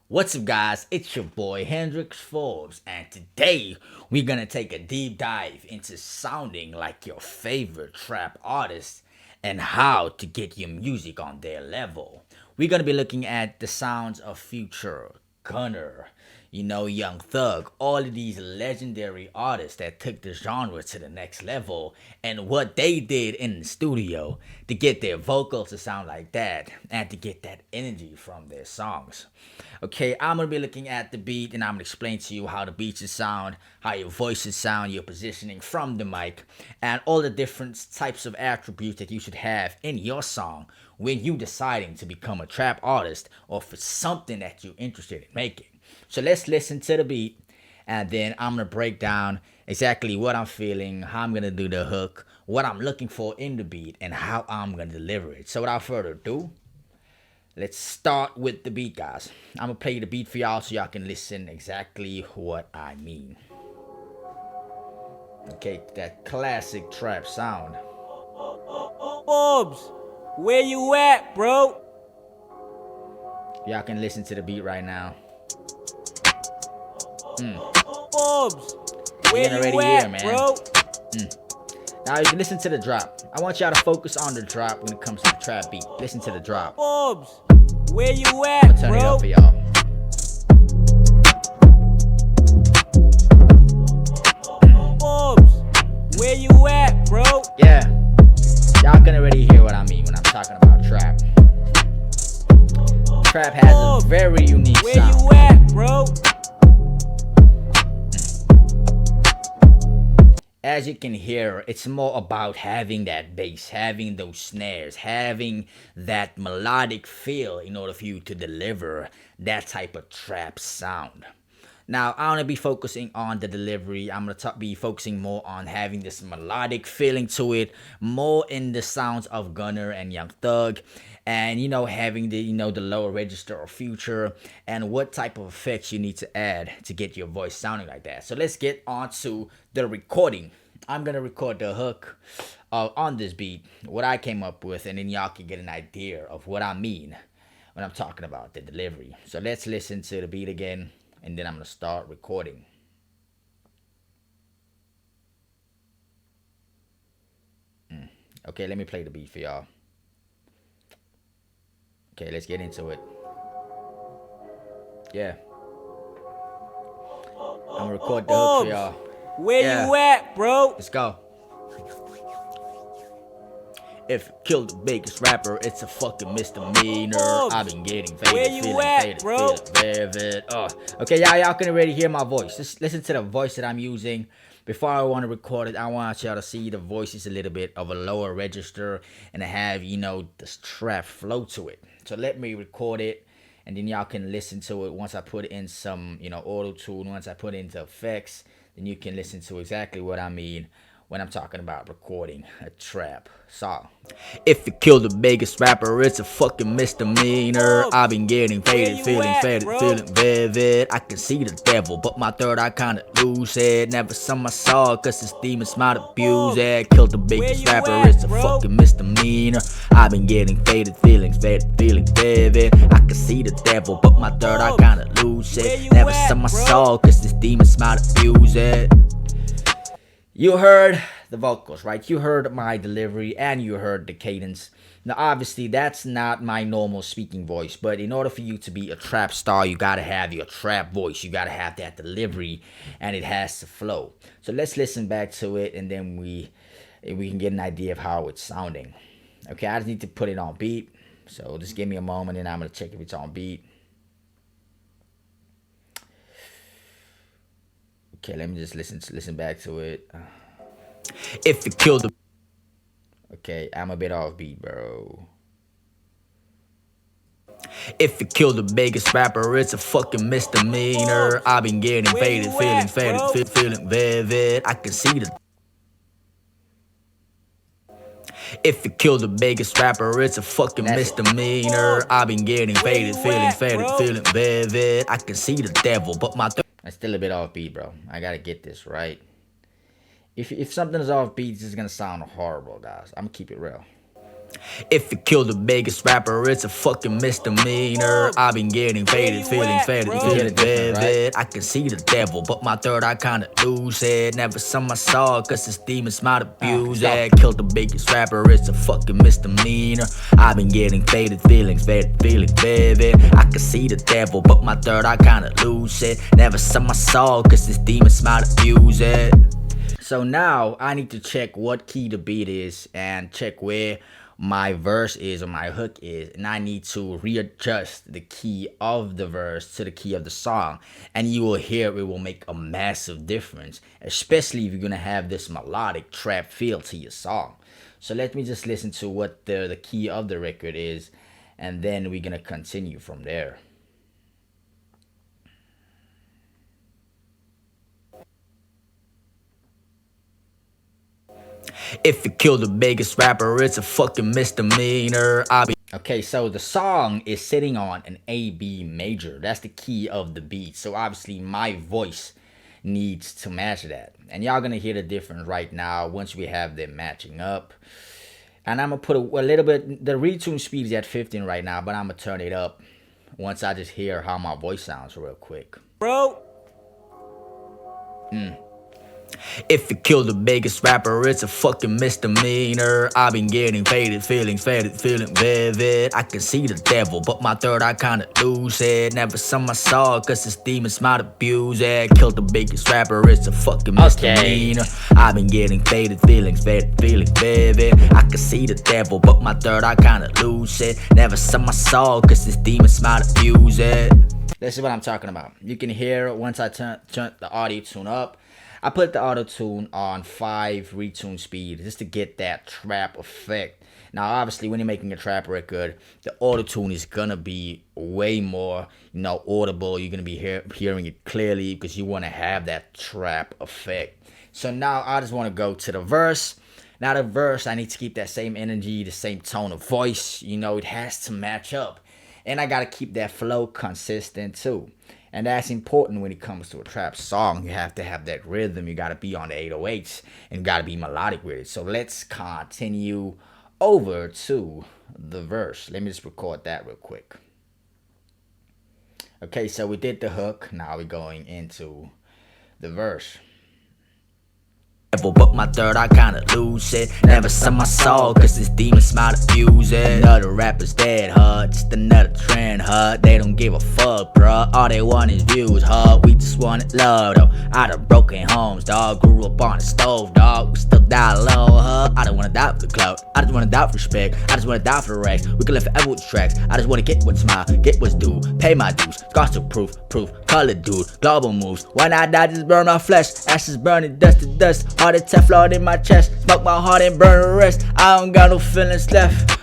What's up, guys? It's your boy Hendrix Forbes, and today we're gonna take a deep dive into sounding like your favorite trap artist and how to get your music on their level. We're gonna be looking at the sounds of Future, Gunner, Young Thug, all of these legendary artists that took the genre to the next level, and what they did in the studio to get their vocals to sound like that and to get that energy from their songs. Okay, I'm gonna be looking at the beat and I'm gonna explain to you how the beats should sound, how your voices sound, your positioning from the mic, and all the different types of attributes that you should have in your song when you deciding to become a trap artist or for something that you're interested in making. So let's listen to the beat and then I'm gonna break down exactly what I'm feeling, how I'm gonna do the hook, what I'm looking for in the beat, and how I'm gonna deliver it. So without further ado, let's start with the beat, guys. I'm gonna play the beat for y'all so y'all can listen exactly what I mean. Okay, that classic trap sound. Forbes, where you at, bro? Y'all can listen to the beat right now. Forbes, You where can you already at, hear, man. bro? Now you can listen to the drop. I want y'all to focus on the drop when it comes to the trap beat. Listen to the drop. Forbes, where you I'm at, gonna turn it bro? up for y'all. Forbes, where you at, bro? Yeah, y'all can already hear what I mean when I'm talking about trap. Trap has a very unique Where sound. you at, bro? As you can hear, it's more about having that bass, having those snares, having that melodic feel in order for you to deliver that type of trap sound. Now, I'm gonna be focusing on the delivery. I'm gonna be focusing more on having this melodic feeling to it, more in the sounds of Gunner and Young Thug, and having the lower register or Future, and what type of effects you need to add to get your voice sounding like that. So let's get on to the recording. I'm gonna record the hook on this beat, what I came up with, and then y'all can get an idea of what I mean when I'm talking about the delivery. So let's listen to the beat again, and then I'm gonna start recording. Okay, let me play the beat for y'all. Okay, let's get into it. Yeah, I'm gonna record the hook for y'all. Where Yeah. you at, bro? Let's go. If you kill the biggest rapper, it's a fucking misdemeanor. I've been getting Where faded, you feeling at, faded, bro? feeling vivid. Okay, y'all can already hear my voice. Just listen to the voice that I'm using. Before I want to record it, I want y'all to see the voice is a little bit of a lower register and to have, this trap flow to it. So let me record it and then y'all can listen to it once I put in some, auto tune, once I put into effects, then you can listen to exactly what I mean when I'm talking about recording a trap song. If you kill the biggest rapper, it's a fucking misdemeanor. I've been getting faded, feeling faded, feeling vivid. I can see the devil, but my third eye kinda lose it. Never saw my soul, cause this demons might abuse it. Kill the biggest rapper, it's a fucking misdemeanor. I've been getting faded, feeling vivid. I can see the devil, but my third eye kinda lose it. Never saw my soul, cause this demons might abuse it. You heard the vocals, right? You heard my delivery and you heard the cadence. Now, obviously, that's not my normal speaking voice, but in order for you to be a trap star, you gotta have your trap voice. You gotta have that delivery, and it has to flow. So let's listen back to it, and then we can get an idea of how it's sounding. Okay, I just need to put it on beat. So just give me a moment, and I'm gonna check if it's on beat. Okay, let me just listen back to it. If you kill the... Okay, I'm a bit off beat, bro. If you kill the biggest rapper, it's a fucking misdemeanor. I've been getting faded, feeling vivid. I can see the... If you kill the biggest rapper, it's a fucking misdemeanor. I've been getting faded, feeling vivid. I can see the devil, but my... I'm still a bit off beat, bro. I gotta get this right. If something is off beat, it's gonna sound horrible, guys. I'm gonna keep it real. If you kill the biggest rapper, it's a fucking misdemeanor. I've been getting faded, feeling vivid. I can see the devil, but my third eye kinda lose it. Never saw my soul, cause this demons might abuse it. Kill the biggest rapper, it's a fucking misdemeanor. I've been getting faded, feeling vivid. I can see the devil, but my third eye kinda lose it. Never saw my soul, cause this demons might abuse it. So now I need to check what key the beat is and check where my verse is or my hook is, and I need to readjust the key of the verse to the key of the song, and you will hear it will make a massive difference, especially if you're gonna have this melodic trap feel to your song. So let me just listen to what the key of the record is, and then we're gonna continue from there. If you kill the biggest rapper, it's a fucking misdemeanor. Okay, so the song is sitting on an A-B major. That's the key of the beat. So obviously my voice needs to match that. And y'all gonna hear the difference right now once we have them matching up. And I'm gonna put a little bit, the retune speed is at 15 right now, but I'm gonna turn it up once I just hear how my voice sounds real quick. Bro. If you kill the biggest rapper, it's a fucking misdemeanor. I've been getting faded, feeling vivid. I can see the devil, but my third eye kinda lose it. Never saw my soul, cause this demons might abuse it. Kill the biggest rapper, it's a fucking misdemeanor. I've been getting faded, feeling vivid. I can see the devil, but my third eye kinda lose it. Never saw my soul, cause this demons might abuse it. This is what I'm talking about. You can hear once I turn the audio tune up. I put the auto tune on 5 retune speed just to get that trap effect. Now, obviously, when you're making a trap record, the auto tune is gonna be way more, audible. You're gonna be hearing it clearly because you want to have that trap effect. So now I just want to go to the verse. Now the verse, I need to keep that same energy, the same tone of voice. It has to match up, and I gotta keep that flow consistent too. And that's important when it comes to a trap song. You have to have that rhythm. You got to be on the 808s and got to be melodic with it. So let's continue over to the verse. Let me just record that real quick. Okay, so we did the hook. Now we're going into the verse. But my third eye kinda lose it. Never saw my soul, cause this demons might abuse it. Another rapper's dead, huh? Just another trend, huh? They don't give a fuck, bruh. All they want is views, huh? We just wanted love, though. Out of broken homes, dog. Grew up on the stove, dog. We still die low, huh? I don't wanna die for the clout. I just wanna die for respect. I just wanna die for the racks. We can live forever with the tracks. I just wanna get what's mine, get what's due. Pay my dues. Gossip proof. Color dude. Global moves. When I die, just burn my flesh. Ashes burning, dust to dust. Heart attack flawed in my chest. Smoke my heart and burn the rest. I don't got no feelings left.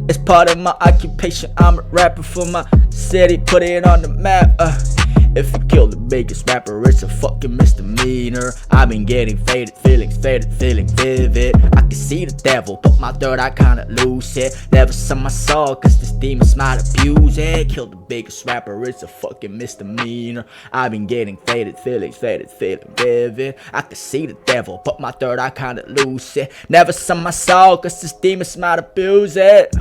It's part of my occupation. I'm a rapper for my city. Put it on the map. If you kill the biggest rapper, it's a fucking misdemeanor. I've been getting faded, feeling vivid. I can see the devil, but my third eye kinda lose it. Never saw my soul, cause this demons might abuse it. Kill the biggest rapper, it's a fucking misdemeanor. I've been getting faded, feeling vivid. I can see the devil, but my third eye kinda lose it. Never saw my soul, cause this demons might abuse it.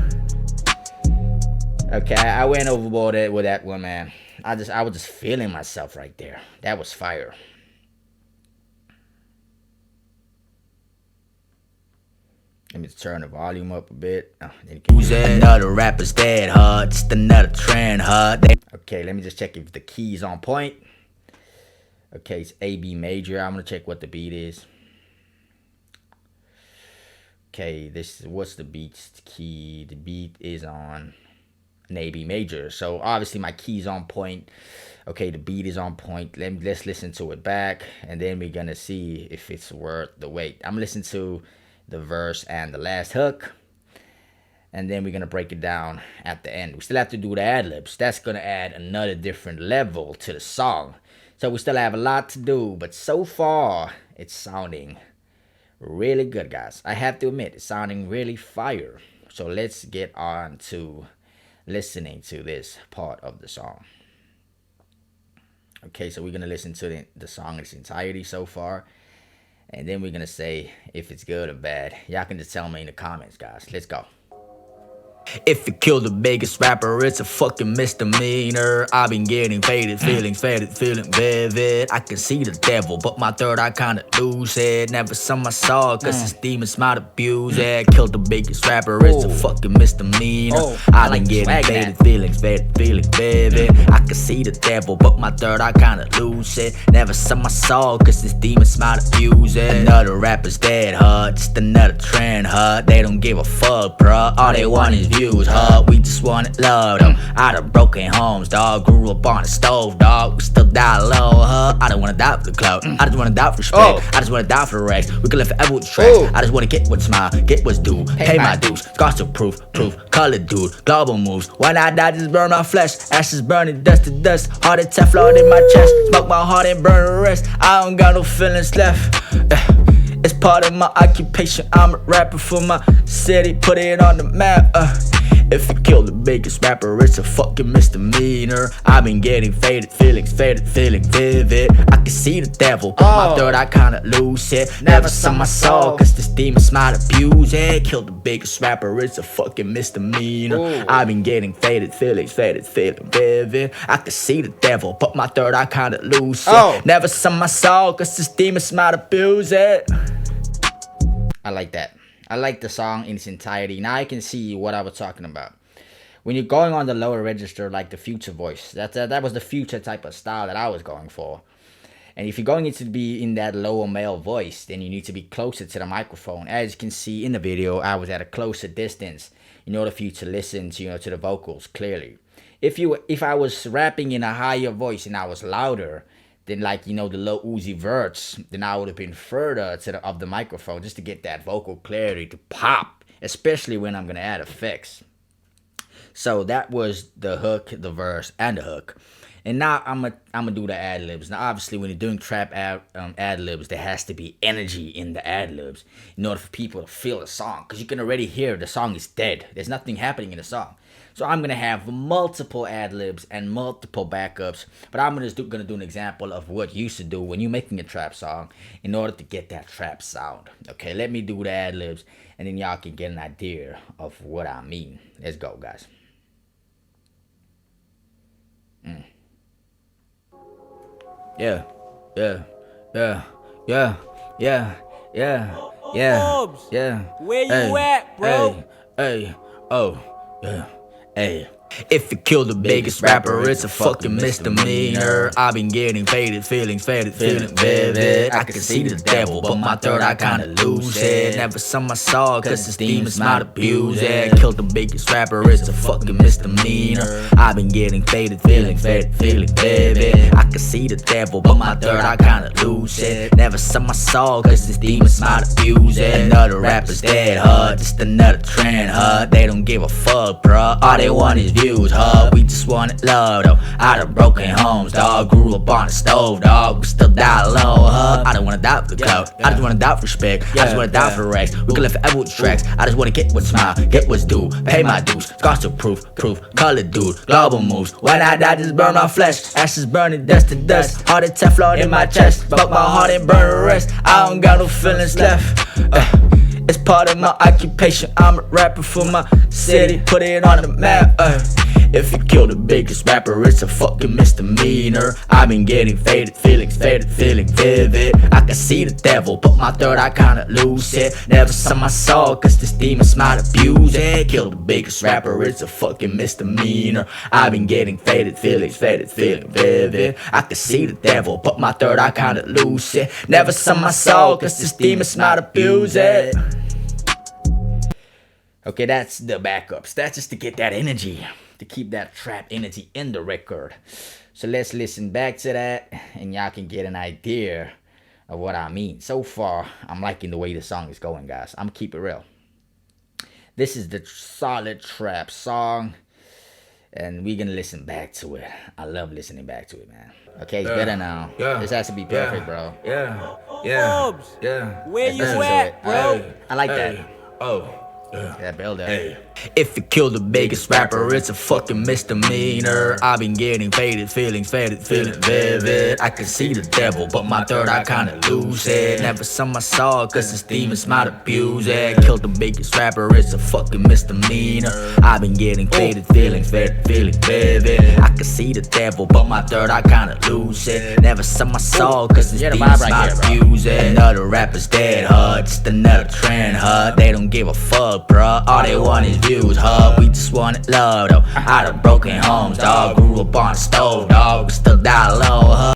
Okay, I went overboard with that one, man. I was just feeling myself right there. That was fire. Let me turn the volume up a bit. Another rapper's dead, huh? Just another trend, huh? Okay, let me just check if the key's on point. Okay, it's A-B major. I'm gonna check what the beat is. Okay, what's the beat's key? The beat is on an A-B major. So obviously my key's on point. Okay, the beat is on point. Let's listen to it back, and then we're gonna see if it's worth the wait. I'm listening to the verse and the last hook, and then we're gonna break it down at the end. We still have to do the ad-libs. That's gonna add another different level to the song. So we still have a lot to do, but so far it's sounding really good, guys. I have to admit, it's sounding really fire. So let's get on to listening to this part of the song. Okay, so we're gonna listen to the song in its entirety so far, and then we're gonna say if it's good or bad. Y'all can just tell me in the comments, guys. Let's go. If you kill the biggest rapper, it's a fucking misdemeanor. I've been getting faded feelings, feeling vivid. I can see the devil, but my third eye kinda lose it. Never saw my soul, cause this demons might abuse it. Kill the biggest rapper, it's a fucking misdemeanor. I've been getting faded feelings, feeling vivid. I can see the devil, but my third eye kinda lose it. Never saw my soul, cause this demons might abuse it. Another rapper's dead, huh? Just another trend, huh? They don't give a fuck, bruh. All they want is views, huh? We just want love, them. Out of broken homes, dog. Grew up on a stove, dog. We still die low, huh? I don't wanna die for the clout. I just wanna die for respect. I just wanna die for the racks. We can live forever with the tracks. I just wanna get what's mine, get what's due. Pay my dues. Scars to proof. Color dude, global moves. When I die, just burn my flesh. Ashes burning, dust to dust. Heart of Teflon in my chest. Smoke my heart and burn the rest. I don't got no feelings left. It's part of my occupation. I'm a rapper for my city, put it on the map. If you kill the biggest rapper, it's a fucking misdemeanor. I've been getting faded feelings, feeling vivid. I can see the devil, but my third eye kinda lose it. Never saw my soul, cause this demons might abuse it. Kill the biggest rapper, it's a fucking misdemeanor. I've been getting faded feelings, feeling vivid. I can see the devil, but my third eye kinda lose it. Never saw my soul, cause this demons might abuse it. I like that. I like the song in its entirety. Now I can see what I was talking about. When you're going on the lower register, like the future voice, that was the future type of style that I was going for. And if you're going to be in that lower male voice, then you need to be closer to the microphone. As you can see in the video, I was at a closer distance in order for you to listen to, to the vocals clearly. If I was rapping in a higher voice and I was louder, then like, the Lil Uzi Verts, then I would have been further to of the microphone just to get that vocal clarity to pop, especially when I'm going to add effects. So that was the hook, the verse, and the hook. And now I'm gonna do the ad-libs. Now, obviously, when you're doing trap ad-libs, there has to be energy in the ad-libs in order for people to feel the song. Because you can already hear the song is dead. There's nothing happening in the song. So I'm going to have multiple ad-libs and multiple backups. But I'm gonna do an example of what you should do when you're making a trap song in order to get that trap sound. Okay, let me do the ad-libs. And then y'all can get an idea of what I mean. Let's go, guys. Yeah. Where you at, bro? Hey. If you kill the biggest rapper, it's a fucking misdemeanor. I've been getting faded feelings, feeling vivid. I can see the devil, but my third eye kinda lose it. Never saw my soul, cause this demons might abuse it. Kill the biggest rapper, it's a fucking misdemeanor. I've been getting faded feelings, feeling vivid. I can see the devil, but my third eye kinda lose it. Never saw my soul, cause this demons might abuse it. Another rapper's dead, huh? Just another trend, huh? They don't give a fuck, bruh. All they want is views, huh? We just want love, though. Out of broken homes, dog. Grew up on a stove, dog. We still die low, huh? I don't wanna die for the clout. I just wanna die for respect. I just wanna die for racks. We can live forever with the tracks. I just wanna get what's mine, get what's due. Pay my dues. Scars to proof. Color dude, global moves. When I die, just burn my flesh. Ashes burning, dust to dust. Heart of Teflon in my chest. Smoke my heart and burn the rest. I don't got no feelings left. It's part of my occupation. I'm a rapper for my city, put it on the map. If you kill the biggest rapper, it's a fucking misdemeanor. I've been getting faded feelings, feeling vivid. I can see the devil, but my third eye kinda lose it. Never saw my soul, cause this demons might abuse it. Kill the biggest rapper, it's a fucking misdemeanor. I've been getting faded feelings, feeling vivid. I can see the devil, but my third eye kinda lose it. Never saw my soul, cause this demons might abuse it. Okay, that's the backups. That's just to get that energy, to keep that trap energy in the record. So let's listen back to that, and y'all can get an idea of what I mean. So far, I'm liking the way the song is going, guys. I'm keep it real. This is the solid trap song, and we're gonna listen back to it. I love listening back to it, man. Okay, it's better now. This has to be perfect, bro. Where you at, bro? I like that. That build up. Hey. If you kill the biggest rapper, it's a fucking misdemeanor. I've been getting faded, feeling vivid. I can see the devil, but my third eye kinda lose it. Never saw my soul, cause this demons might abuse it. Kill the biggest rapper, it's a fucking misdemeanor. I've been getting faded, feeling vivid. I can see the devil, but my third eye kinda lose it. Never saw my soul, cause this demons might abuse it. Another rapper's dead, huh? Just another trend, huh? They don't give a fuck, bruh. All they want is views, huh? We just wanted love, though. Out of broken homes, dog. Grew up on a stove, dog. We still die low, huh?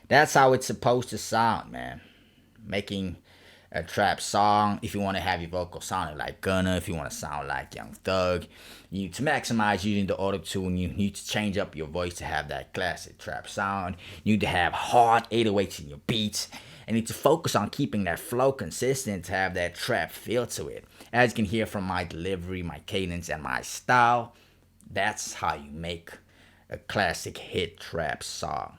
That's how it's supposed to sound, man. Making a trap song. If you want to have your vocal sounding like Gunna, if you want to sound like Young Thug, you need to maximize using the auto tune. You need to change up your voice to have that classic trap sound. You need to have hard 808s in your beats. And need to focus on keeping that flow consistent to have that trap feel to it. As you can hear from my delivery, my cadence, and my style, that's how you make a classic hit trap song.